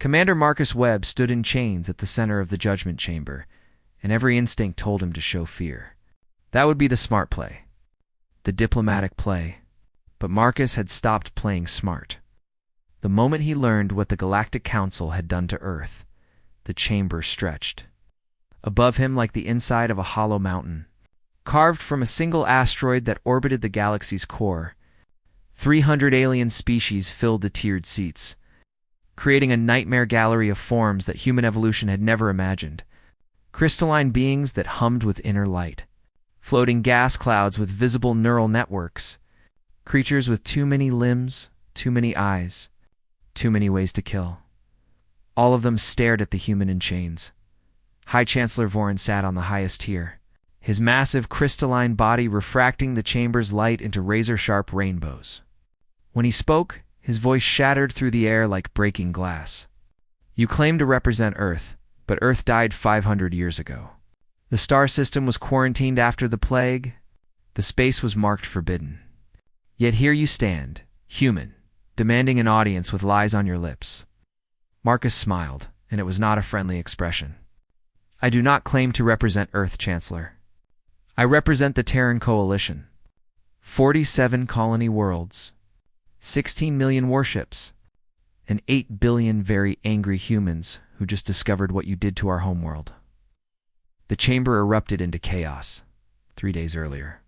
Commander Marcus Webb stood in chains at the center of the judgment chamber, and every instinct told him to show fear. That would be the smart play, the diplomatic play. But Marcus had stopped playing smart. The moment he learned what the Galactic Council had done to Earth, the chamber stretched. Above him, like the inside of a hollow mountain, carved from a single asteroid that orbited the galaxy's core, 300 alien species filled the tiered seats, creating a nightmare gallery of forms that human evolution had never imagined. Crystalline beings that hummed with inner light, floating gas clouds with visible neural networks, creatures with too many limbs, too many eyes, too many ways to kill. All of them stared at the human in chains. High Chancellor Vorin sat on the highest tier, his massive crystalline body refracting the chamber's light into razor-sharp rainbows. When he spoke, his voice shattered through the air like breaking glass. You claim to represent Earth, but Earth died 500 years ago. The star system was quarantined after the plague. The space was marked forbidden. Yet here you stand, human, demanding an audience with lies on your lips. Marcus smiled, and it was not a friendly expression. I do not claim to represent Earth, Chancellor. I represent the Terran Coalition. 47 colony worlds, 16 million warships, and 8 billion very angry humans who just discovered what you did to our homeworld. The chamber erupted into chaos 3 days earlier.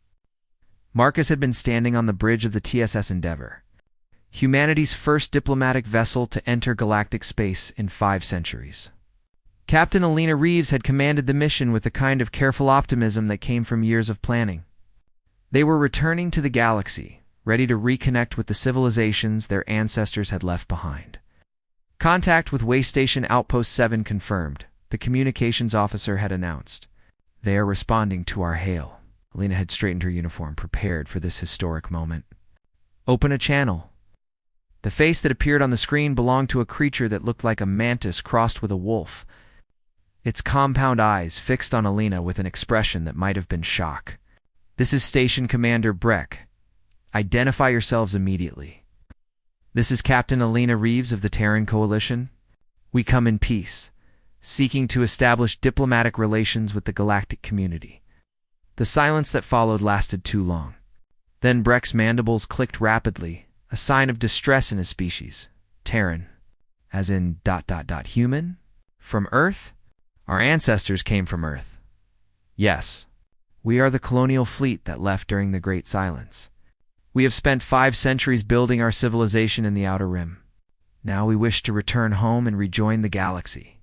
Marcus had been standing on the bridge of the TSS Endeavor, humanity's first diplomatic vessel to enter galactic space in 5 centuries. Captain Alina Reeves had commanded the mission with the kind of careful optimism that came from years of planning. They were returning to the galaxy, ready to reconnect with the civilizations their ancestors had left behind. Contact with Way Station Outpost 7 confirmed, the communications officer had announced. They are responding to our hail. Alina had straightened her uniform, prepared for this historic moment. Open a channel. The face that appeared on the screen belonged to a creature that looked like a mantis crossed with a wolf, its compound eyes fixed on Alina with an expression that might have been shock. This is Station Commander Breck. Identify yourselves immediately. This is Captain Alina Reeves of the Terran Coalition. We come in peace, seeking to establish diplomatic relations with the galactic community. The silence that followed lasted too long. Then Breck's mandibles clicked rapidly, a sign of distress in his species. Terran, as in ... human? From Earth? Our ancestors came from Earth. Yes, we are the colonial fleet that left during the Great Silence. We have spent 5 centuries building our civilization in the Outer Rim. Now we wish to return home and rejoin the galaxy.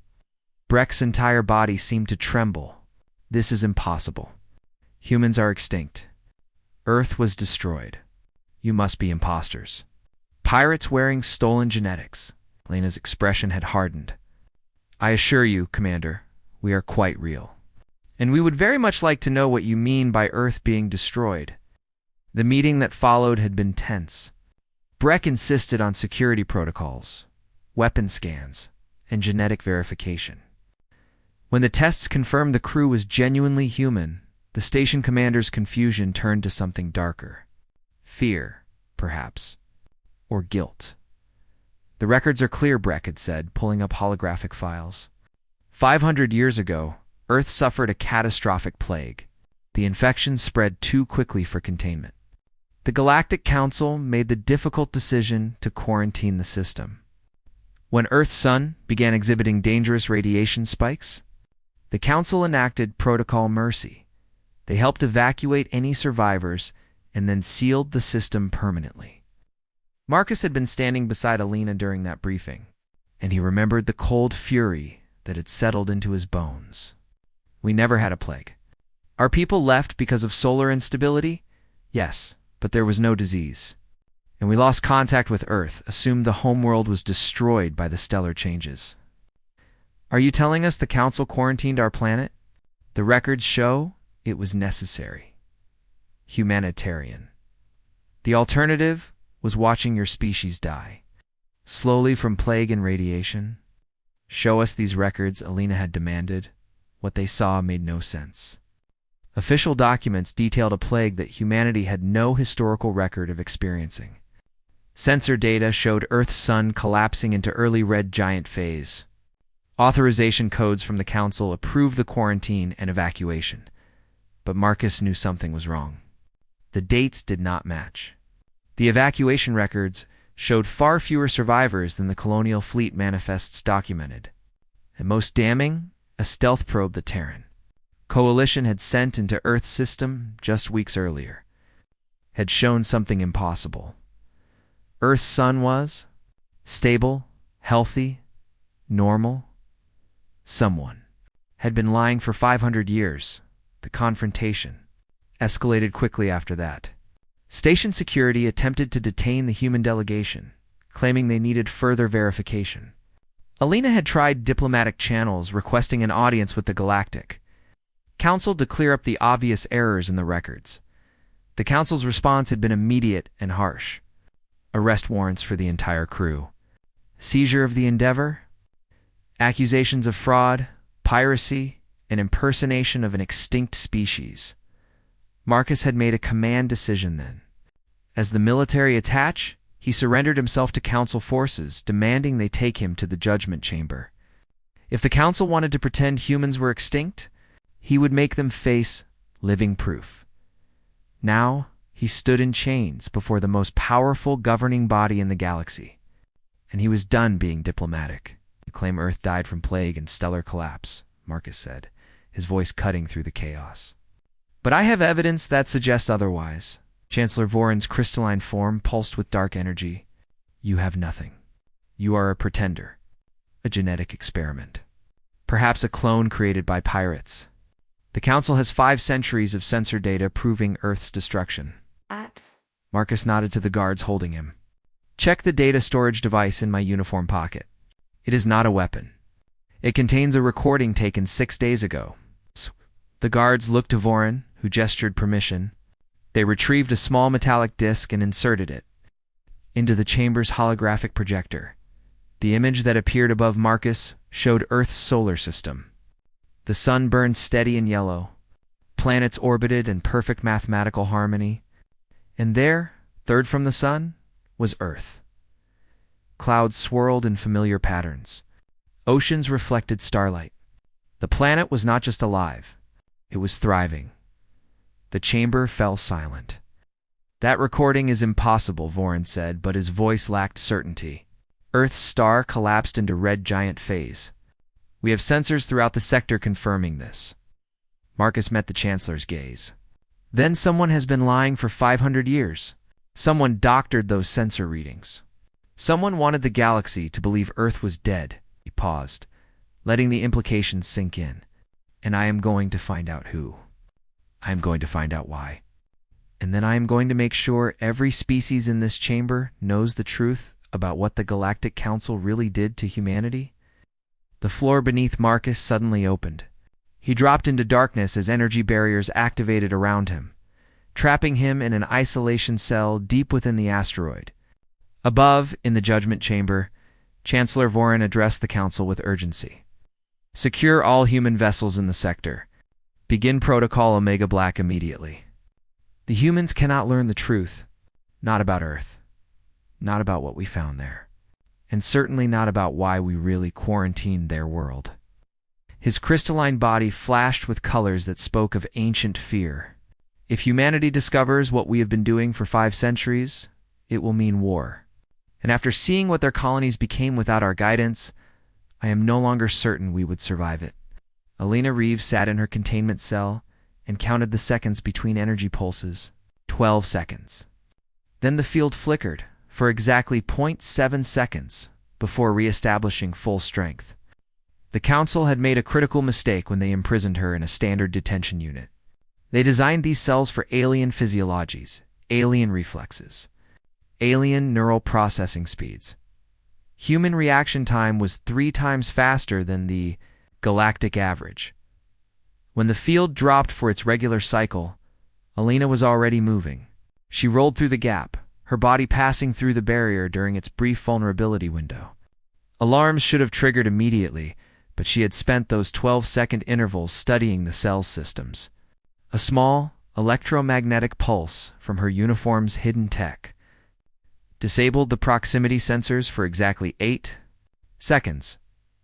Breck's entire body seemed to tremble. This is impossible. Humans are extinct. Earth was destroyed. You must be imposters. Pirates wearing stolen genetics. Alina's expression had hardened. I assure you, Commander, we are quite real. And we would very much like to know what you mean by Earth being destroyed. The meeting that followed had been tense. Breck insisted on security protocols, weapon scans, and genetic verification. When the tests confirmed the crew was genuinely human, the station commander's confusion turned to something darker. Fear, perhaps, or guilt. The records are clear, Breck had said, pulling up holographic files. 500 years ago, Earth suffered a catastrophic plague. The infection spread too quickly for containment. The Galactic Council made the difficult decision to quarantine the system. When Earth's sun began exhibiting dangerous radiation spikes, the Council enacted Protocol Mercy. They helped evacuate any survivors and then sealed the system permanently. Marcus had been standing beside Alina during that briefing, and he remembered the cold fury that had settled into his bones. We never had a plague. Our people left because of solar instability? Yes, but there was no disease. And we lost contact with Earth, assumed the homeworld was destroyed by the stellar changes. Are you telling us the Council quarantined our planet? The records show it was necessary. Humanitarian. The alternative was watching your species die, slowly from plague and radiation. Show us these records, Alina had demanded. What they saw made no sense. Official documents detailed a plague that humanity had no historical record of experiencing. Sensor data showed Earth's sun collapsing into early red giant phase. Authorization codes from the Council approved the quarantine and evacuation. But Marcus knew something was wrong. The dates did not match. The evacuation records showed far fewer survivors than the colonial fleet manifests documented. And most damning, a stealth probe the Terran Coalition had sent into Earth's system just weeks earlier had shown something impossible. Earth's sun was stable, healthy, normal. Someone had been lying for 500 years. The confrontation escalated quickly after that. Station security attempted to detain the human delegation, claiming they needed further verification. Alina had tried diplomatic channels requesting an audience with the Galactic Council to clear up the obvious errors in the records. The Council's response had been immediate and harsh. Arrest warrants for the entire crew. Seizure of the Endeavor. Accusations of fraud, piracy, and impersonation of an extinct species. Marcus had made a command decision then. As the military attach, he surrendered himself to Council forces, demanding they take him to the Judgment Chamber. If the Council wanted to pretend humans were extinct, he would make them face living proof. Now, he stood in chains before the most powerful governing body in the galaxy. And he was done being diplomatic. "You claim Earth died from plague and stellar collapse," Marcus said, his voice cutting through the chaos. "But I have evidence that suggests otherwise." Chancellor Voron's crystalline form pulsed with dark energy. "You have nothing. You are a pretender. A genetic experiment. Perhaps a clone created by pirates. The Council has 5 centuries of sensor data proving Earth's destruction." Marcus nodded to the guards holding him. "Check the data storage device in my uniform pocket. It is not a weapon. It contains a recording taken 6 days ago." The guards looked to Voron, who gestured permission. They retrieved a small metallic disc and inserted it into the chamber's holographic projector. The image that appeared above Marcus showed Earth's solar system. The sun burned steady and yellow. Planets orbited in perfect mathematical harmony. And there, third from the sun, was Earth. Clouds swirled in familiar patterns. Oceans reflected starlight. The planet was not just alive. It was thriving. The chamber fell silent. "That recording is impossible," Voron said, but his voice lacked certainty. "Earth's star collapsed into red giant phase. We have sensors throughout the sector confirming this." Marcus met the Chancellor's gaze. "Then someone has been lying for 500 years. Someone doctored those sensor readings. Someone wanted the galaxy to believe Earth was dead." He paused, letting the implications sink in. "And I am going to find out who. I am going to find out why. And then I am going to make sure every species in this chamber knows the truth about what the Galactic Council really did to humanity." The floor beneath Marcus suddenly opened. He dropped into darkness as energy barriers activated around him, trapping him in an isolation cell deep within the asteroid. Above, in the Judgment Chamber, Chancellor Voron addressed the Council with urgency. "Secure all human vessels in the sector. Begin Protocol Omega Black immediately. The humans cannot learn the truth, not about Earth, not about what we found there, and certainly not about why we really quarantined their world." His crystalline body flashed with colors that spoke of ancient fear. "If humanity discovers what we have been doing for 5 centuries, it will mean war. And after seeing what their colonies became without our guidance, I am no longer certain we would survive it." Alina Reeves sat in her containment cell and counted the seconds between energy pulses. 12 seconds. Then the field flickered for exactly 0.7 seconds before reestablishing full strength. The Council had made a critical mistake when they imprisoned her in a standard detention unit. They designed these cells for alien physiologies, alien reflexes, alien neural processing speeds. Human reaction time was 3 times faster than the galactic average. When the field dropped for its regular cycle, Alina was already moving. She rolled through the gap, her body passing through the barrier during its brief vulnerability window. Alarms should have triggered immediately, but she had spent those 12-second intervals studying the cell's systems. A small, electromagnetic pulse from her uniform's hidden tech disabled the proximity sensors for exactly 8 seconds,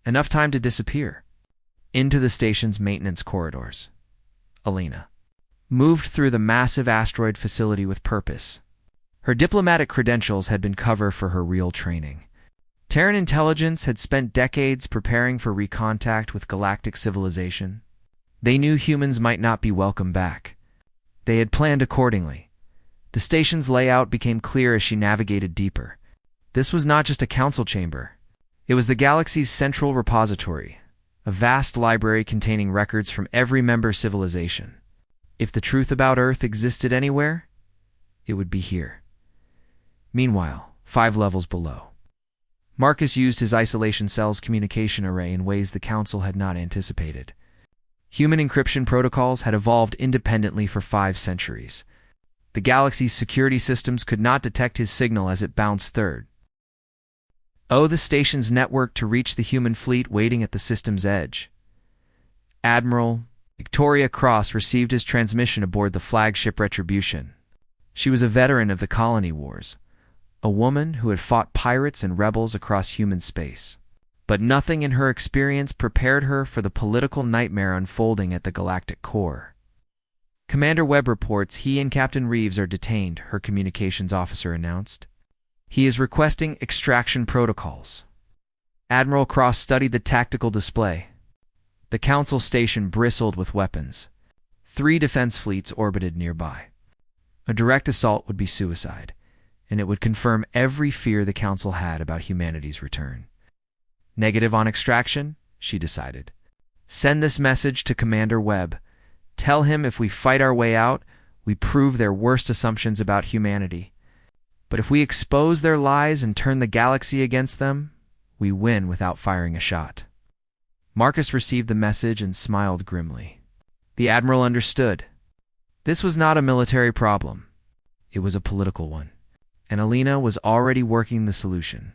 enough time to disappear into the station's maintenance corridors. Alina moved through the massive asteroid facility with purpose. Her diplomatic credentials had been cover for her real training. Terran intelligence had spent decades preparing for recontact with galactic civilization. They knew humans might not be welcome back. They had planned accordingly. The station's layout became clear as she navigated deeper. This was not just a council chamber. It was the galaxy's central repository, a vast library containing records from every member civilization. If the truth about Earth existed anywhere, it would be here. Meanwhile, 5 levels below, Marcus used his isolation cell's communication array in ways the Council had not anticipated. Human encryption protocols had evolved independently for 5 centuries. The galaxy's security systems could not detect his signal as it bounced third. The station's network to reach the human fleet waiting at the system's edge. Admiral Victoria Cross received his transmission aboard the flagship Retribution. She was a veteran of the colony wars, a woman who had fought pirates and rebels across human space. But nothing in her experience prepared her for the political nightmare unfolding at the galactic core. Commander Webb reports he and Captain Reeves are detained, her communications officer announced. He is requesting extraction protocols. Admiral Cross studied the tactical display. The Council station bristled with weapons. 3 defense fleets orbited nearby. A direct assault would be suicide, and it would confirm every fear the Council had about humanity's return. Negative on extraction, she decided. Send this message to Commander Webb. Tell him if we fight our way out, we prove their worst assumptions about humanity. But if we expose their lies and turn the galaxy against them, we win without firing a shot. Marcus received the message and smiled grimly. The Admiral understood. This was not a military problem. It was a political one, and Alina was already working the solution.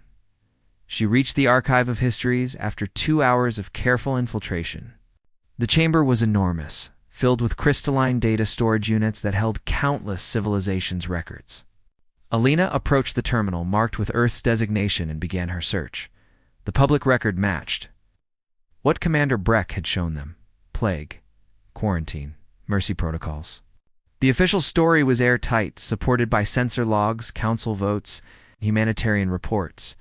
She reached the Archive of Histories after 2 hours of careful infiltration. The chamber was enormous, filled with crystalline data storage units that held countless civilizations' records. Alina approached the terminal marked with Earth's designation and began her search. The public record matched what Commander Breck had shown them: plague, quarantine, mercy protocols. The official story was airtight, supported by sensor logs, council votes, and humanitarian reports.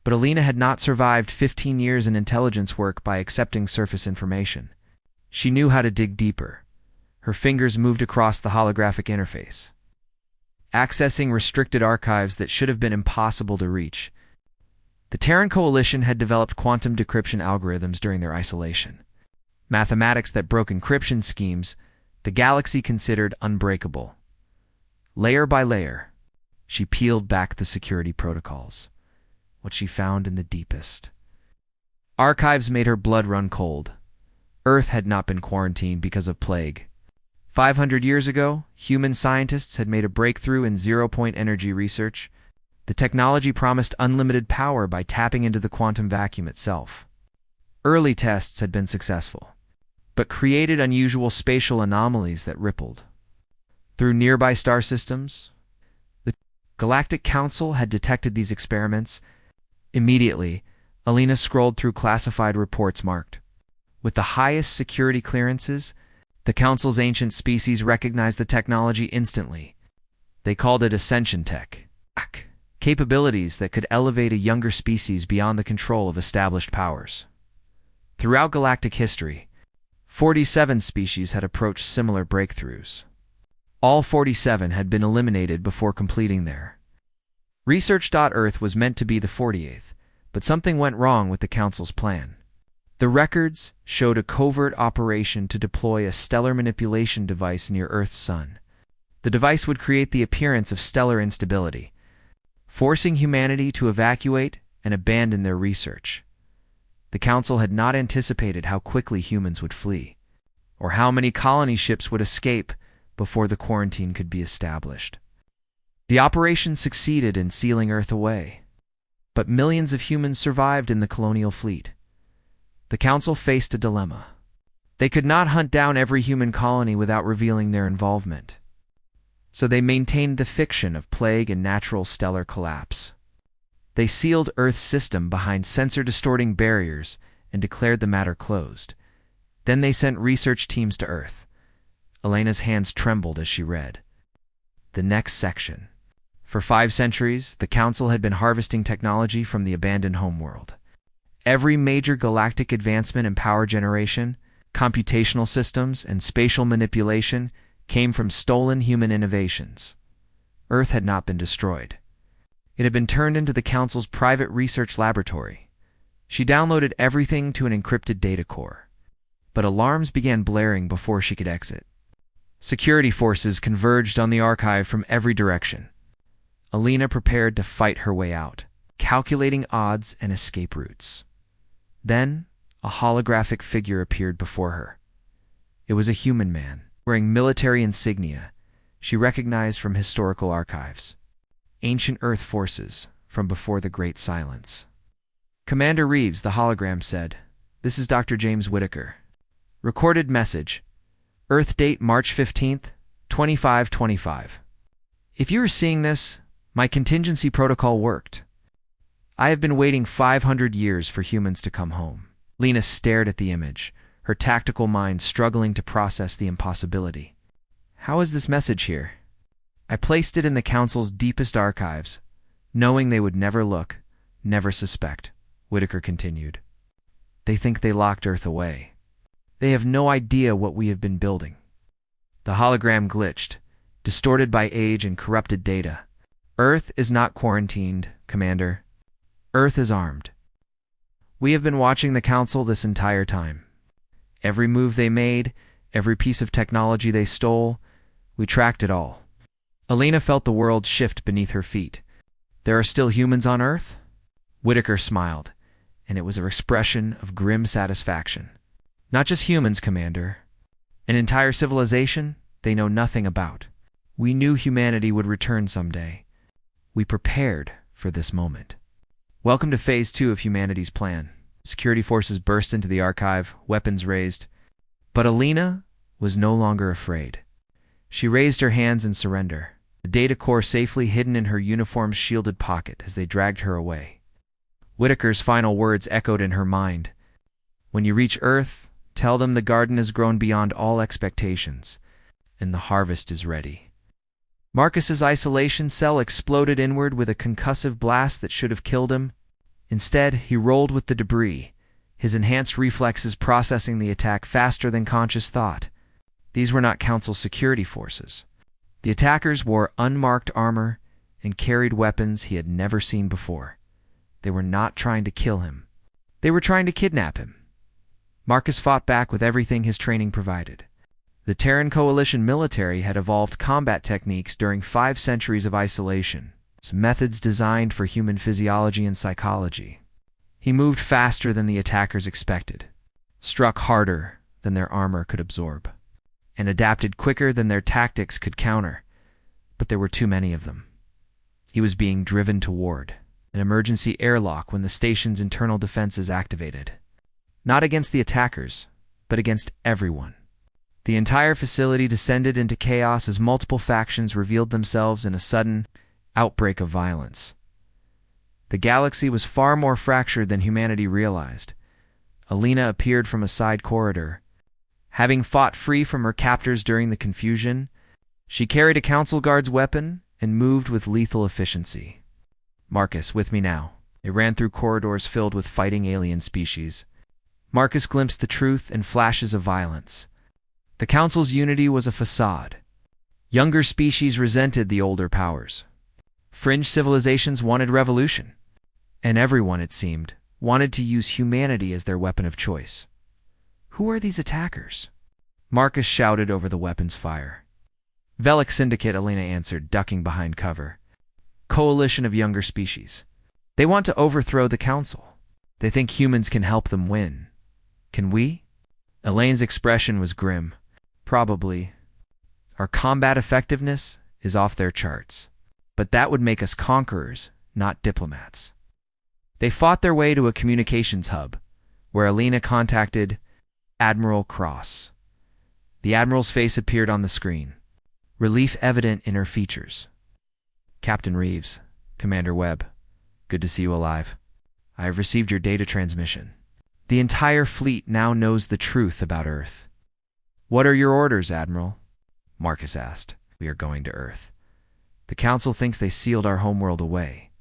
But Alina had not survived 15 years in intelligence work by accepting surface information. She knew how to dig deeper. Her fingers moved across the holographic interface, accessing restricted archives that should have been impossible to reach. The Terran Coalition had developed quantum decryption algorithms during their isolation. Mathematics that broke encryption schemes the galaxy considered unbreakable. Layer by layer, she peeled back the security protocols. What she found in the deepest archives made her blood run cold. Earth had not been quarantined because of plague. 500 years ago, human scientists had made a breakthrough in zero-point energy research. The technology promised unlimited power by tapping into the quantum vacuum itself. Early tests had been successful, but created unusual spatial anomalies that rippled through nearby star systems. The Galactic Council had detected these experiments. Immediately, Alina scrolled through classified reports marked with the highest security clearances. The Council's ancient species recognized the technology instantly. They called it Ascension Tech, capabilities that could elevate a younger species beyond the control of established powers. Throughout galactic history, 47 species had approached similar breakthroughs. All 47 had been eliminated before completing their research. Earth was meant to be the 48th, but something went wrong with the Council's plan. The records showed a covert operation to deploy a stellar manipulation device near Earth's sun. The device would create the appearance of stellar instability, forcing humanity to evacuate and abandon their research. The Council had not anticipated how quickly humans would flee, or how many colony ships would escape before the quarantine could be established. The operation succeeded in sealing Earth away, but millions of humans survived in the colonial fleet. The Council faced a dilemma. They could not hunt down every human colony without revealing their involvement. So they maintained the fiction of plague and natural stellar collapse. They sealed Earth's system behind sensor-distorting barriers and declared the matter closed. Then they sent research teams to Earth. Elena's hands trembled as she read. The next section. For 5 centuries, the Council had been harvesting technology from the abandoned homeworld. Every major galactic advancement in power generation, computational systems, and spatial manipulation came from stolen human innovations. Earth had not been destroyed. It had been turned into the Council's private research laboratory. She downloaded everything to an encrypted data core. But alarms began blaring before she could exit. Security forces converged on the archive from every direction. Elena prepared to fight her way out, calculating odds and escape routes. Then, a holographic figure appeared before her. It was a human man, wearing military insignia she recognized from historical archives. Ancient Earth forces from before the Great Silence. Commander Reeves, the hologram said, "This is Dr. James Whittaker. Recorded message. Earth date March 15th, 2525. If you are seeing this, my contingency protocol worked. I have been waiting 500 years for humans to come home." Lena stared at the image, her tactical mind struggling to process the impossibility. "How is this message here?" "I placed it in the Council's deepest archives, knowing they would never look, never suspect," Whittaker continued. "They think they locked Earth away. They have no idea what we have been building." The hologram glitched, distorted by age and corrupted data. "Earth is not quarantined, Commander. Earth is armed. We have been watching the Council this entire time. Every move they made, every piece of technology they stole, we tracked it all." Elena felt the world shift beneath her feet. "There are still humans on Earth?" Whittaker smiled, and it was an expression of grim satisfaction. "Not just humans, Commander. An entire civilization they know nothing about. We knew humanity would return someday. We prepared for this moment. Welcome to Phase 2 of humanity's plan." Security forces burst into the archive, weapons raised. But Elena was no longer afraid. She raised her hands in surrender, the data core safely hidden in her uniform's shielded pocket as they dragged her away. Whittaker's final words echoed in her mind. "When you reach Earth, tell them the garden has grown beyond all expectations, and the harvest is ready." Marcus's isolation cell exploded inward with a concussive blast that should have killed him. Instead, he rolled with the debris, his enhanced reflexes processing the attack faster than conscious thought. These were not Council security forces. The attackers wore unmarked armor and carried weapons he had never seen before. They were not trying to kill him. They were trying to kidnap him. Marcus fought back with everything his training provided. The Terran Coalition military had evolved combat techniques during 5 centuries of isolation, methods designed for human physiology and psychology. He moved faster than the attackers expected, struck harder than their armor could absorb, and adapted quicker than their tactics could counter. But there were too many of them. He was being driven toward an emergency airlock when the station's internal defenses activated. Not against the attackers, but against everyone. The entire facility descended into chaos as multiple factions revealed themselves in a sudden outbreak of violence. The galaxy was far more fractured than humanity realized. Elena appeared from a side corridor. Having fought free from her captors during the confusion, she carried a Council guard's weapon and moved with lethal efficiency. "Marcus, with me now." They ran through corridors filled with fighting alien species. Marcus glimpsed the truth in flashes of violence. The Council's unity was a facade. Younger species resented the older powers. Fringe civilizations wanted revolution. And everyone, it seemed, wanted to use humanity as their weapon of choice. "Who are these attackers?" Marcus shouted over the weapon's fire. "Velic Syndicate," Elena answered, ducking behind cover. "Coalition of younger species. They want to overthrow the Council. They think humans can help them win. Can we?" Elaine's expression was grim. "Probably. Our combat effectiveness is off their charts. But that would make us conquerors, not diplomats." They fought their way to a communications hub, where Elena contacted Admiral Cross. The Admiral's face appeared on the screen. relief evident in her features. "Captain Reeves, Commander Webb, good to see you alive. I have received your data transmission. The entire fleet now knows the truth about Earth." "What are your orders, Admiral?" Marcus asked. "We are going to Earth. The Council thinks they sealed our homeworld away.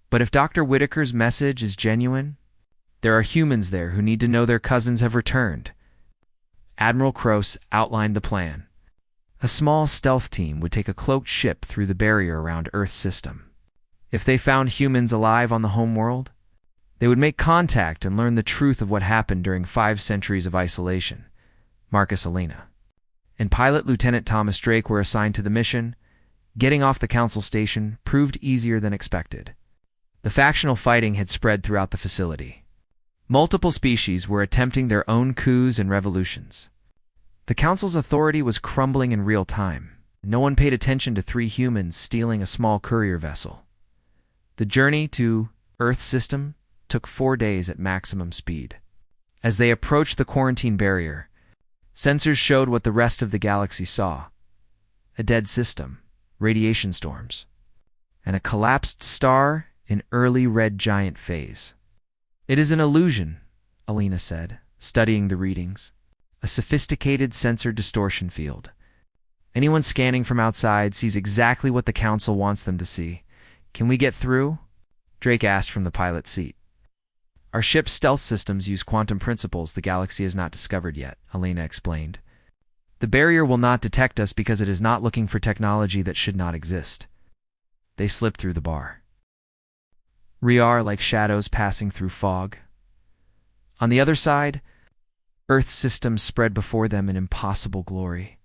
But if Dr. Whitaker's message is genuine, there are humans there who need to know their cousins have returned." Admiral Croce outlined the plan. A small stealth team would take a cloaked ship through the barrier around Earth's system. If they found humans alive on the homeworld, they would make contact and learn the truth of what happened during 5 centuries of isolation. Marcus, Elena, and Pilot Lieutenant Thomas Drake were assigned to the mission. Getting off the Council station proved easier than expected. The factional fighting had spread throughout the facility. Multiple species were attempting their own coups and revolutions. The Council's authority was crumbling in real time. No one paid attention to 3 humans stealing a small courier vessel. The journey to Earth's system took 4 days at maximum speed. As they approached the quarantine barrier, sensors showed what the rest of the galaxy saw: a dead system, radiation storms, and a collapsed star in early red giant phase. "It is an illusion," Elena said, studying the readings. "A sophisticated sensor distortion field. Anyone scanning from outside sees exactly what the Council wants them to see. Can we get through?" Drake asked from the pilot's seat. "Our ship's stealth systems use quantum principles the galaxy has not discovered yet," Elena explained. "The barrier will not detect us because it is not looking for technology that should not exist." They slipped through the bar. We are like shadows passing through fog. On the other side, Earth's system spread before them in impossible glory.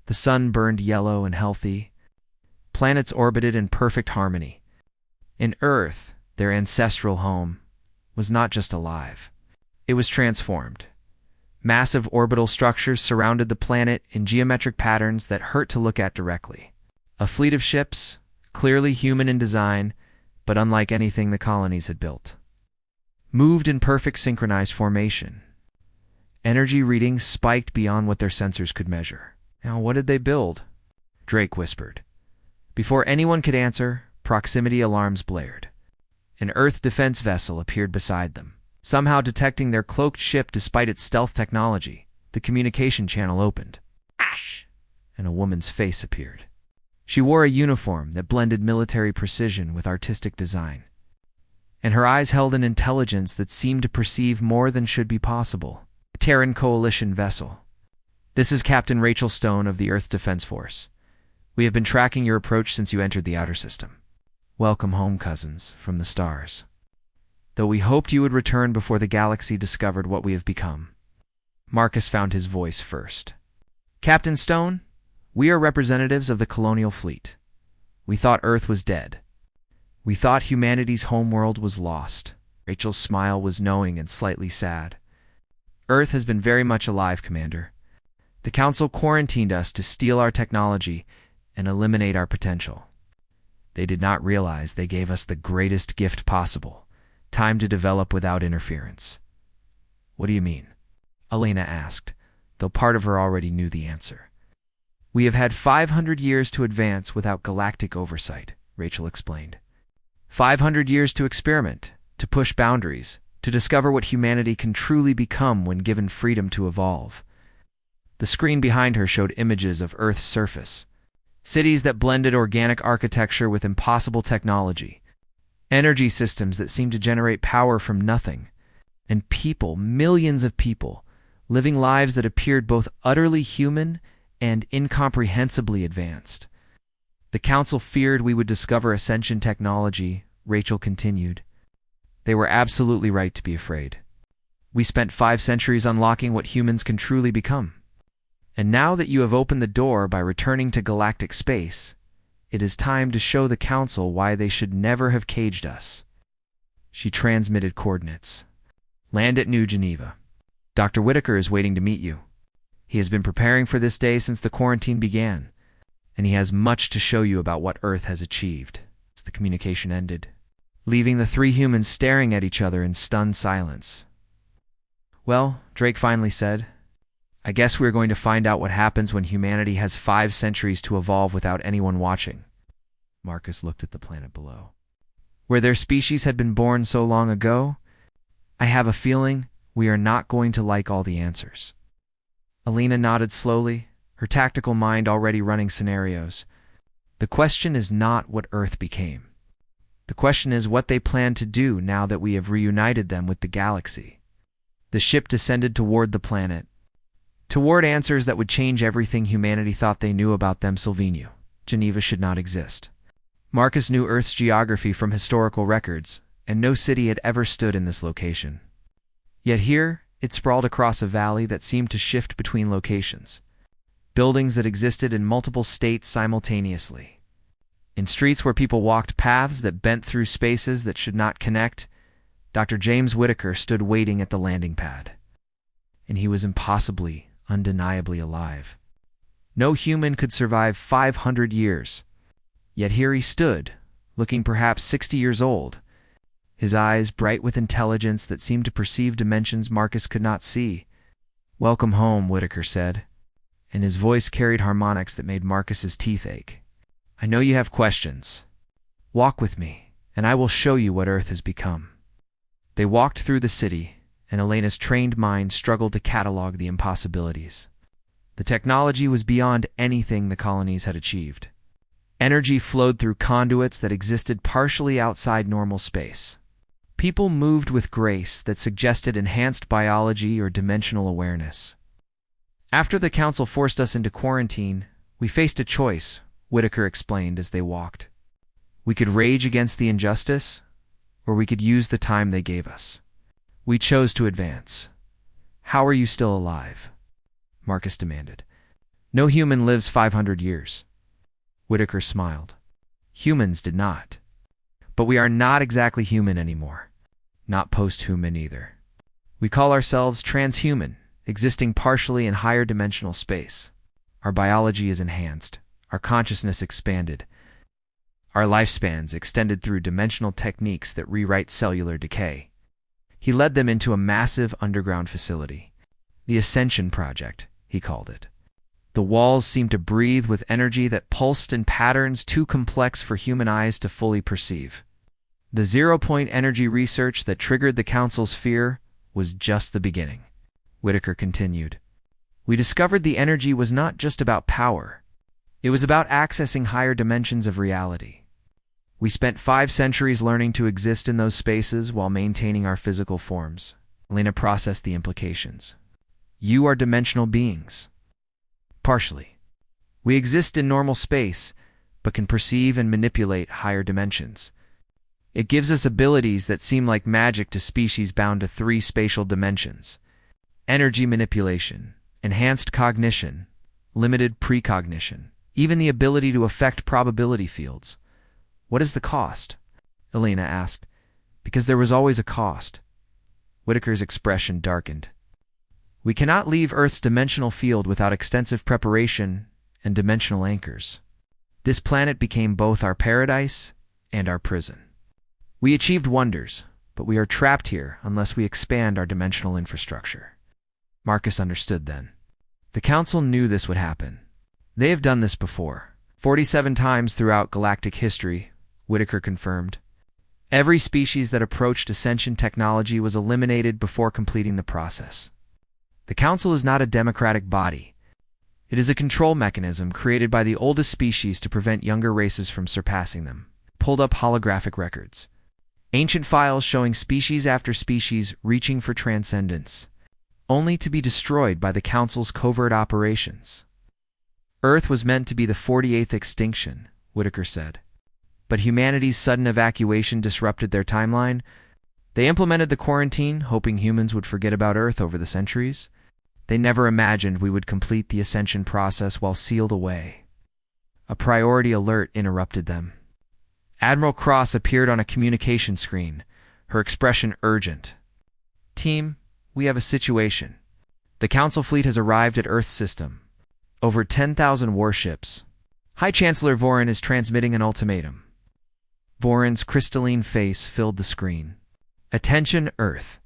The sun burned yellow and healthy. Planets orbited in perfect harmony. And Earth, their ancestral home, was not just alive. It was transformed. Massive orbital structures surrounded the planet in geometric patterns that hurt to look at directly. A fleet of ships, clearly human in design, but unlike anything the colonies had built, moved in perfect synchronized formation. Energy readings spiked beyond what their sensors could measure. "Now, what did they build?" Drake whispered. Before anyone could answer, proximity alarms blared. An Earth defense vessel appeared beside them, somehow detecting their cloaked ship despite its stealth technology. The communication channel opened. Ash! And a woman's face appeared. She wore a uniform that blended military precision with artistic design, and her eyes held an intelligence that seemed to perceive more than should be possible. A Terran Coalition vessel. "This is Captain Rachel Stone of the Earth Defense Force. We have been tracking your approach since you entered the outer system. Welcome home, cousins, from the stars. Though we hoped you would return before the galaxy discovered what we have become." Marcus found his voice first. "Captain Stone, we are representatives of the colonial fleet. We thought Earth was dead. We thought humanity's homeworld was lost." Rachel's smile was knowing and slightly sad. "Earth has been very much alive, Commander. The Council quarantined us to steal our technology and eliminate our potential. They did not realize they gave us the greatest gift possible, time to develop without interference." "What do you mean?" Elena asked, though part of her already knew the answer. "We have had 500 years to advance without galactic oversight," Rachel explained. 500 years to experiment, to push boundaries, to discover what humanity can truly become when given freedom to evolve. The screen behind her showed images of Earth's surface. Cities that blended organic architecture with impossible technology. Energy systems that seemed to generate power from nothing. And people, millions of people, living lives that appeared both utterly human and incomprehensibly advanced. "The Council feared we would discover ascension technology," Rachel continued. "They were absolutely right to be afraid. We spent 5 centuries unlocking what humans can truly become. And now that you have opened the door by returning to galactic space, it is time to show the Council why they should never have caged us." She transmitted coordinates. "Land at New Geneva. Dr. Whitaker is waiting to meet you. He has been preparing for this day since the quarantine began, and he has much to show you about what Earth has achieved." As the communication ended, leaving the 3 humans staring at each other in stunned silence. "Well," Drake finally said, I guess we're going to find out what happens when humanity has 5 centuries to evolve without anyone watching. Marcus looked at the planet below. Where their species had been born so long ago, I have a feeling we are not going to like all the answers. Alina nodded slowly, her tactical mind already running scenarios. The question is not what Earth became. The question is what they plan to do now that we have reunited them with the galaxy. The ship descended toward the planet, toward answers that would change everything humanity thought they knew about them. Sylvania, Geneva should not exist. Marcus knew Earth's geography from historical records, and no city had ever stood in this location. Yet here, it sprawled across a valley that seemed to shift between locations. Buildings that existed in multiple states simultaneously. In streets where people walked paths that bent through spaces that should not connect, Dr. James Whittaker stood waiting at the landing pad. And he was impossibly, undeniably alive. No human could survive 500 years. Yet here he stood, looking perhaps 60 years old, his eyes bright with intelligence that seemed to perceive dimensions Marcus could not see. "Welcome home," Whittaker said, and his voice carried harmonics that made Marcus's teeth ache. "I know you have questions. Walk with me, and I will show you what Earth has become." They walked through the city, and Elena's trained mind struggled to catalog the impossibilities. The technology was beyond anything the colonies had achieved. Energy flowed through conduits that existed partially outside normal space. People moved with grace that suggested enhanced biology or dimensional awareness. "After the council forced us into quarantine, we faced a choice," Whittaker explained as they walked. "We could rage against the injustice, or we could use the time they gave us. We chose to advance. How are you still alive?" Marcus demanded. "No human lives 500 years. Whittaker smiled. "Humans did not. But we are not exactly human anymore. Not post-human either. We call ourselves transhuman, existing partially in higher dimensional space. Our biology is enhanced, our consciousness expanded, our lifespans extended through dimensional techniques that rewrite cellular decay." He led them into a massive underground facility. The Ascension Project, he called it. The walls seemed to breathe with energy that pulsed in patterns too complex for human eyes to fully perceive. The zero-point energy research that triggered the Council's fear was just the beginning. Whittaker continued. "We discovered the energy was not just about power. It was about accessing higher dimensions of reality. We spent 5 centuries learning to exist in those spaces while maintaining our physical forms." Lena processed the implications. "You are dimensional beings." "Partially. We exist in normal space, but can perceive and manipulate higher dimensions. It gives us abilities that seem like magic to species bound to 3 spatial dimensions. Energy manipulation, enhanced cognition, limited precognition, even the ability to affect probability fields." "What is the cost?" Elena asked. "Because there was always a cost." Whittaker's expression darkened. "We cannot leave Earth's dimensional field without extensive preparation and dimensional anchors. This planet became both our paradise and our prison. We achieved wonders, but we are trapped here unless we expand our dimensional infrastructure." Marcus understood then. The Council knew this would happen. They have done this before, 47 times throughout galactic history, Whittaker confirmed. Every species that approached ascension technology was eliminated before completing the process. The Council is not a democratic body. It is a control mechanism created by the oldest species to prevent younger races from surpassing them. Pulled up holographic records. Ancient files showing species after species reaching for transcendence, only to be destroyed by the Council's covert operations. Earth was meant to be the 48th extinction, Whittaker said. But humanity's sudden evacuation disrupted their timeline. They implemented the quarantine, hoping humans would forget about Earth over the centuries. They never imagined we would complete the ascension process while sealed away. A priority alert interrupted them. Admiral Cross appeared on a communication screen, her expression urgent. "Team, we have a situation. The Council fleet has arrived at Earth's system. Over 10,000 warships. High Chancellor Vorin is transmitting an ultimatum." Vorin's crystalline face filled the screen. "Attention, Earth.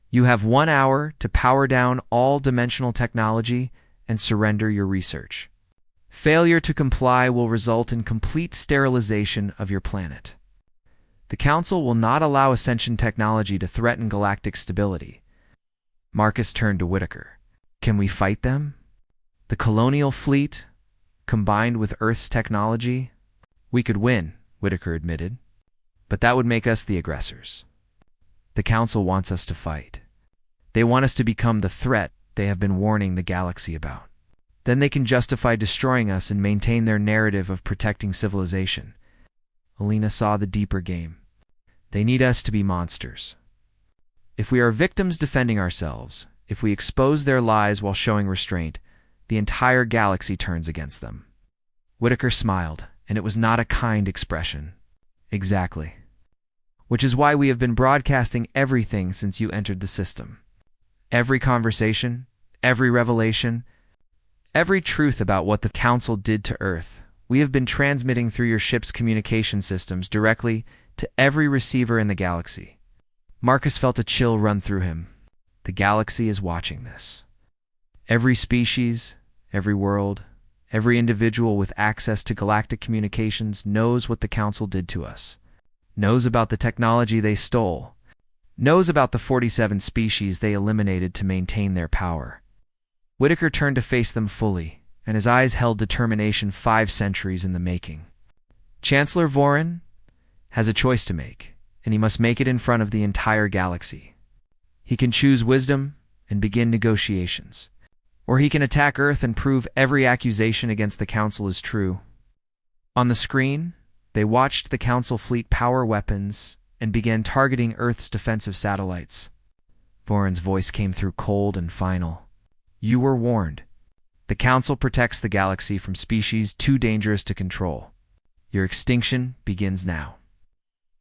You have 1 hour to power down all dimensional technology and surrender your research. Failure to comply will result in complete sterilization of your planet. The Council will not allow Ascension technology to threaten galactic stability. Marcus turned to Whitaker. Can we fight them? The colonial fleet, combined with Earth's technology? We could win, Whitaker admitted. But that would make us the aggressors. The Council wants us to fight. They want us to become the threat they have been warning the galaxy about. Then they can justify destroying us and maintain their narrative of protecting civilization. Alina saw the deeper game. They need us to be monsters. If we are victims defending ourselves, if we expose their lies while showing restraint, the entire galaxy turns against them. Whitaker smiled, and it was not a kind expression. Exactly. Which is why we have been broadcasting everything since you entered the system. Every conversation, every revelation, every truth about what the Council did to Earth, we have been transmitting through your ship's communication systems directly to every receiver in the galaxy. Marcus felt a chill run through him. The galaxy is watching this. Every species, every world, every individual with access to galactic communications knows what the Council did to us, knows about the technology they stole, knows about the 47 species they eliminated to maintain their power. Whitaker turned to face them fully, and his eyes held determination 5 centuries in the making. Chancellor Vorin has a choice to make, and he must make it in front of the entire galaxy. He can choose wisdom and begin negotiations, or he can attack Earth and prove every accusation against the Council is true. On the screen, they watched the Council fleet power weapons and began targeting Earth's defensive satellites. Vorin's voice came through cold and final. You were warned. The Council protects the galaxy from species too dangerous to control. Your extinction begins now.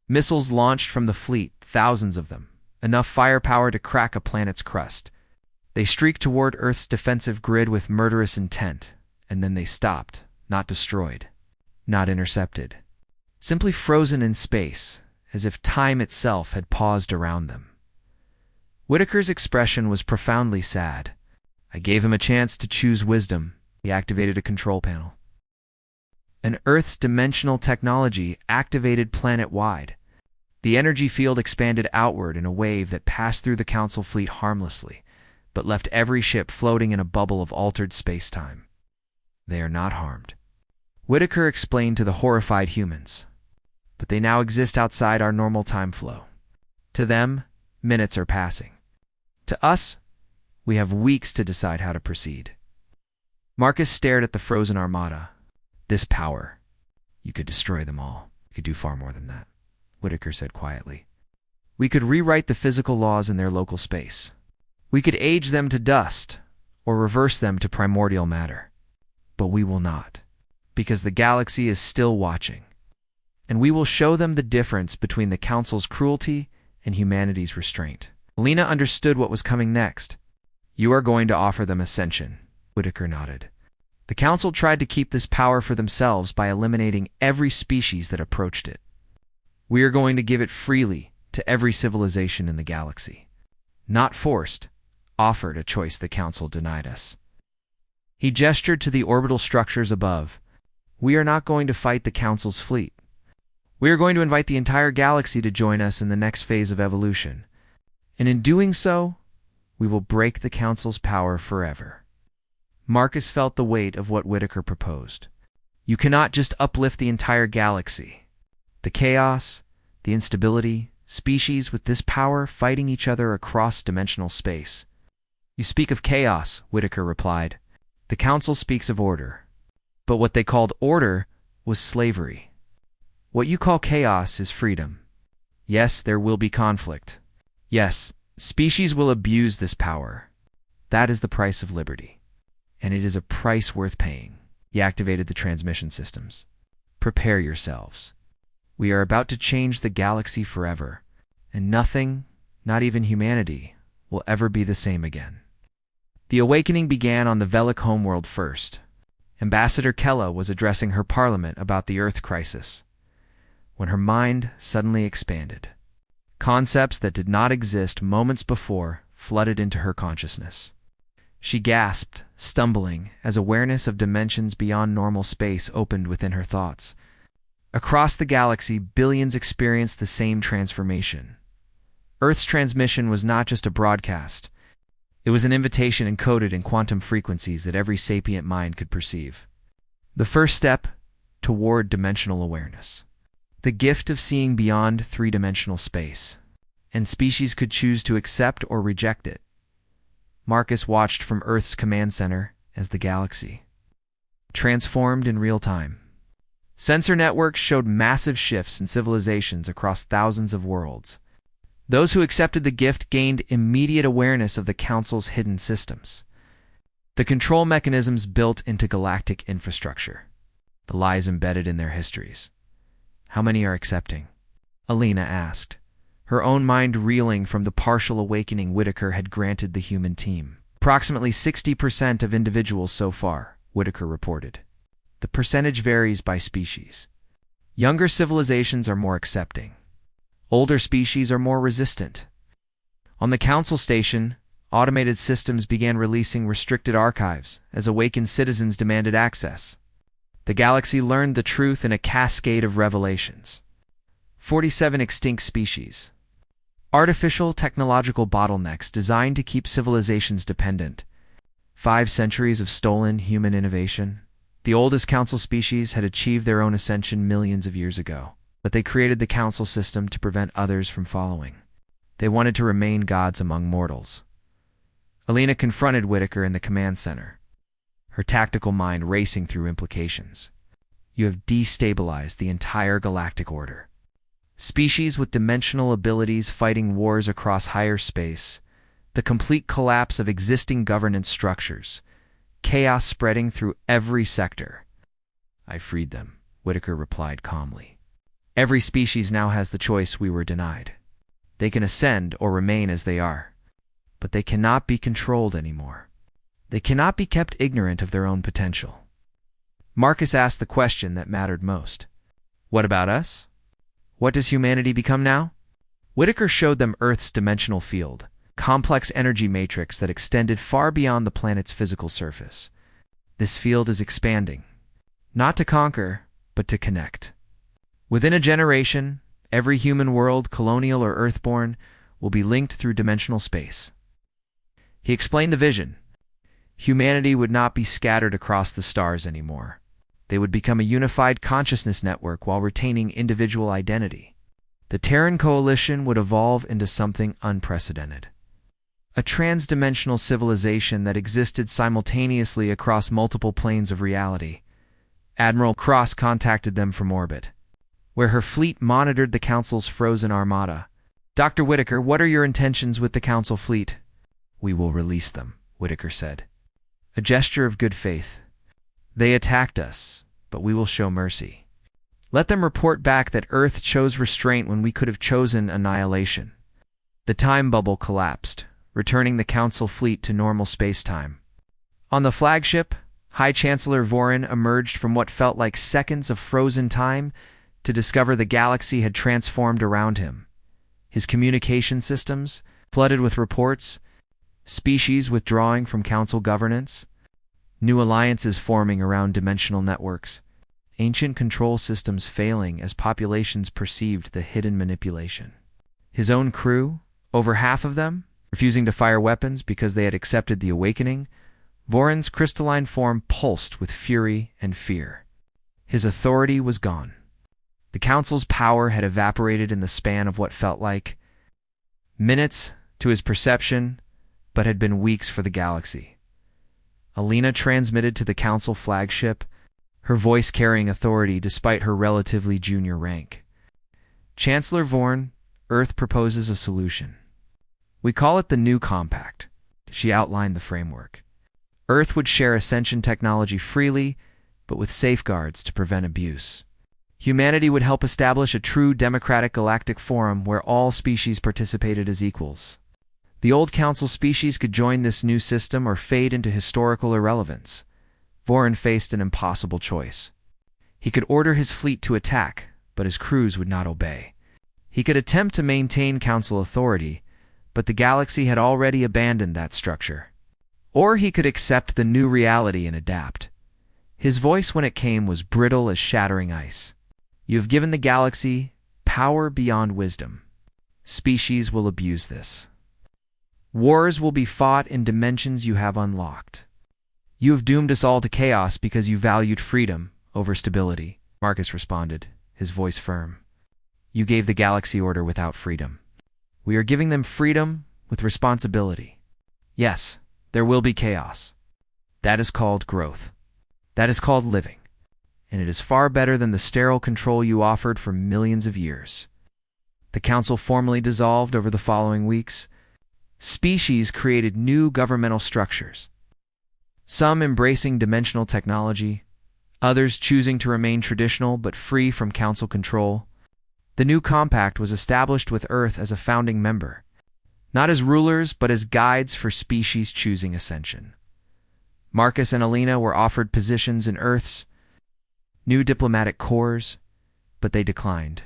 Missiles launched from the fleet, thousands of them, enough firepower to crack a planet's crust. They streaked toward Earth's defensive grid with murderous intent, and then they stopped, not destroyed, not intercepted, simply frozen in space, as if time itself had paused around them. Whitaker's expression was profoundly sad. I gave him a chance to choose wisdom. He activated a control panel. An Earth's dimensional technology activated planet-wide. The energy field expanded outward in a wave that passed through the Council fleet harmlessly, but left every ship floating in a bubble of altered space-time. They are not harmed. Whitaker explained to the horrified humans. But they now exist outside our normal time flow. To them, minutes are passing. To us, we have weeks to decide how to proceed. Marcus stared at the frozen armada. This power. You could destroy them all. You could do far more than that, Whitaker said quietly. We could rewrite the physical laws in their local space. We could age them to dust, or reverse them to primordial matter. But we will not, because the galaxy is still watching. And we will show them the difference between the Council's cruelty and humanity's restraint. Alina understood what was coming next. You are going to offer them ascension, Whitaker nodded. The Council tried to keep this power for themselves by eliminating every species that approached it. We are going to give it freely to every civilization in the galaxy. Not forced, offered a choice the Council denied us. He gestured to the orbital structures above. We are not going to fight the Council's fleet. We are going to invite the entire galaxy to join us in the next phase of evolution. And in doing so, we will break the Council's power forever. Marcus felt the weight of what Whitaker proposed. You cannot just uplift the entire galaxy. The chaos, the instability, species with this power fighting each other across dimensional space. You speak of chaos, Whitaker replied. The Council speaks of order. But what they called order was slavery. What you call chaos is freedom. Yes, there will be conflict. Yes, species will abuse this power. That is the price of liberty. And it is a price worth paying. He activated the transmission systems. Prepare yourselves. We are about to change the galaxy forever, and nothing, not even humanity, will ever be the same again. The awakening began on the Velic homeworld first. Ambassador Kella was addressing her parliament about the Earth crisis, when her mind suddenly expanded. Concepts that did not exist moments before flooded into her consciousness. She gasped, stumbling, as awareness of dimensions beyond normal space opened within her thoughts. Across the galaxy, billions experienced the same transformation. Earth's transmission was not just a broadcast. It was an invitation encoded in quantum frequencies that every sapient mind could perceive. The first step toward dimensional awareness. The gift of seeing beyond three-dimensional space. And species could choose to accept or reject it. Marcus watched from Earth's command center as the galaxy transformed in real time. Sensor networks showed massive shifts in civilizations across thousands of worlds. Those who accepted the gift gained immediate awareness of the Council's hidden systems. The control mechanisms built into galactic infrastructure. The lies embedded in their histories. How many are accepting? Alina asked, her own mind reeling from the partial awakening Whitaker had granted the human team. Approximately 60% of individuals so far, Whitaker reported. The percentage varies by species. Younger civilizations are more accepting. Older species are more resistant. On the Council station, automated systems began releasing restricted archives as awakened citizens demanded access. The galaxy learned the truth in a cascade of revelations. 47 extinct species. Artificial technological bottlenecks designed to keep civilizations dependent. 5 centuries of stolen human innovation. The oldest Council species had achieved their own ascension millions of years ago, but they created the Council system to prevent others from following. They wanted to remain gods among mortals. Alina confronted Whitaker in the command center, her tactical mind racing through implications. You have destabilized the entire galactic order. Species with dimensional abilities fighting wars across higher space, the complete collapse of existing governance structures, chaos spreading through every sector. I freed them, Whitaker replied calmly. Every species now has the choice we were denied. They can ascend or remain as they are, but they cannot be controlled anymore. They cannot be kept ignorant of their own potential. Marcus asked the question that mattered most. What about us? What does humanity become now? Whitaker showed them Earth's dimensional field, complex energy matrix that extended far beyond the planet's physical surface. This field is expanding, not to conquer, but to connect. Within a generation, every human world, colonial or earthborn, will be linked through dimensional space. He explained the vision. Humanity would not be scattered across the stars anymore. They would become a unified consciousness network while retaining individual identity. The Terran Coalition would evolve into something unprecedented. A trans-dimensional civilization that existed simultaneously across multiple planes of reality. Admiral Cross contacted them from orbit, where her fleet monitored the Council's frozen armada. Dr. Whitaker, what are your intentions with the Council fleet? We will release them, Whitaker said. A gesture of good faith. They attacked us, but we will show mercy. Let them report back that Earth chose restraint when we could have chosen annihilation. The time bubble collapsed, returning the Council fleet to normal space-time. On the flagship, High Chancellor Vorin emerged from what felt like seconds of frozen time to discover the galaxy had transformed around him. His communication systems, flooded with reports, species withdrawing from Council governance, new alliances forming around dimensional networks, ancient control systems failing as populations perceived the hidden manipulation. His own crew, over half of them, refusing to fire weapons because they had accepted the awakening, Vorin's crystalline form pulsed with fury and fear. His authority was gone. The Council's power had evaporated in the span of what felt like minutes to his perception, but had been weeks for the galaxy. Alina transmitted to the Council flagship, her voice carrying authority despite her relatively junior rank. Chancellor Vorin, Earth proposes a solution. We call it the New Compact. She outlined the framework. Earth would share ascension technology freely, but with safeguards to prevent abuse. Humanity would help establish a true democratic galactic forum where all species participated as equals. The old Council species could join this new system or fade into historical irrelevance. Vorin faced an impossible choice. He could order his fleet to attack, but his crews would not obey. He could attempt to maintain council authority, but the galaxy had already abandoned that structure. Or he could accept the new reality and adapt. His voice when it came was brittle as shattering ice. You have given the galaxy power beyond wisdom. Species will abuse this. Wars will be fought in dimensions you have unlocked. You have doomed us all to chaos because you valued freedom over stability, Marcus responded, his voice firm. You gave the galaxy order without freedom. We are giving them freedom with responsibility. Yes, there will be chaos. That is called growth. That is called living. And it is far better than the sterile control you offered for millions of years. The council formally dissolved over the following weeks. Species created new governmental structures, some embracing dimensional technology, others choosing to remain traditional but free from council control. The new compact was established with Earth as a founding member, not as rulers but as guides for species choosing ascension. Marcus and Alina were offered positions in Earth's new diplomatic corps, but they declined.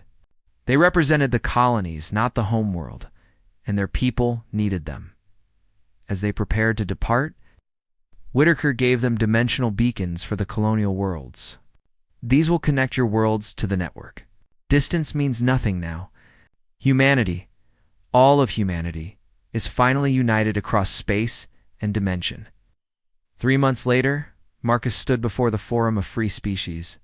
They represented the colonies, not the homeworld, and their people needed them. As they prepared to depart, Whitaker gave them dimensional beacons for the colonial worlds. These will connect your worlds to the network. Distance means nothing now. Humanity, all of humanity, is finally united across space and dimension. 3 months later, Marcus stood before the Forum of Free Species,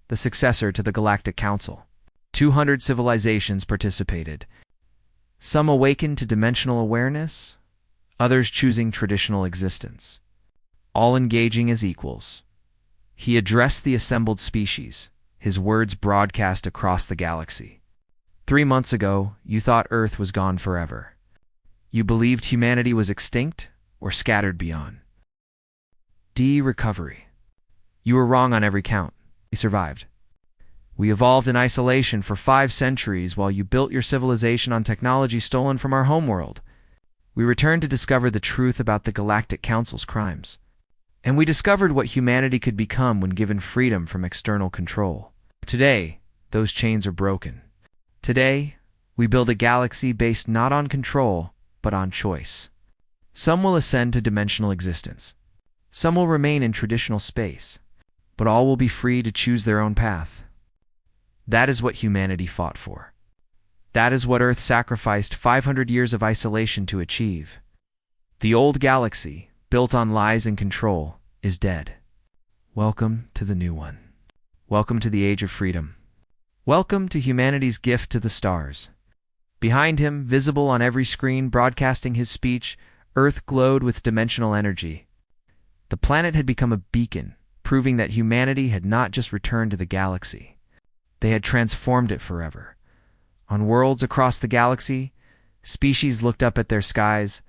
the successor to the Galactic Council. 200 civilizations participated. Some awakened to dimensional awareness, others choosing traditional existence, all engaging as equals. He addressed the assembled species, his words broadcast across the galaxy. 3 months ago, you thought Earth was gone forever. You believed humanity was extinct or scattered beyond. Recovery. You were wrong on every count. We survived. We evolved in isolation for 5 centuries while you built your civilization on technology stolen from our homeworld. We returned to discover the truth about the Galactic Council's crimes. And we discovered what humanity could become when given freedom from external control. Today, those chains are broken. Today, we build a galaxy based not on control, but on choice. Some will ascend to dimensional existence. Some will remain in traditional space. But all will be free to choose their own path. That is what humanity fought for. That is what Earth sacrificed 500 years of isolation to achieve. The old galaxy, built on lies and control, is dead. Welcome to the new one. Welcome to the age of freedom. Welcome to humanity's gift to the stars. Behind him, visible on every screen broadcasting his speech, Earth glowed with dimensional energy. The planet had become a beacon, proving that humanity had not just returned to the galaxy. They had transformed it forever. On worlds across the galaxy, species looked up at their skies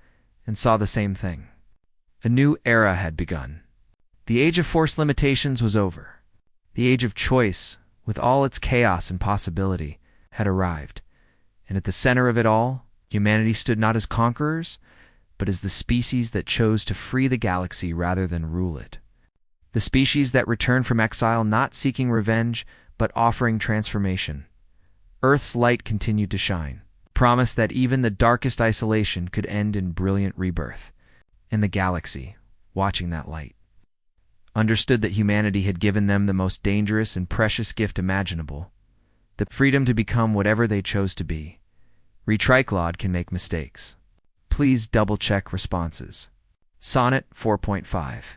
and saw the same thing. A new era had begun. The age of force limitations was over. The age of choice, with all its chaos and possibility, had arrived. And at the center of it all, humanity stood not as conquerors, but as the species that chose to free the galaxy rather than rule it. The species that returned from exile not seeking revenge, but offering transformation. Earth's light continued to shine, promised that even the darkest isolation could end in brilliant rebirth. And the galaxy, watching that light, understood that humanity had given them the most dangerous and precious gift imaginable, the freedom to become whatever they chose to be. Retriclod can make mistakes. Please double-check responses. Sonnet 4.5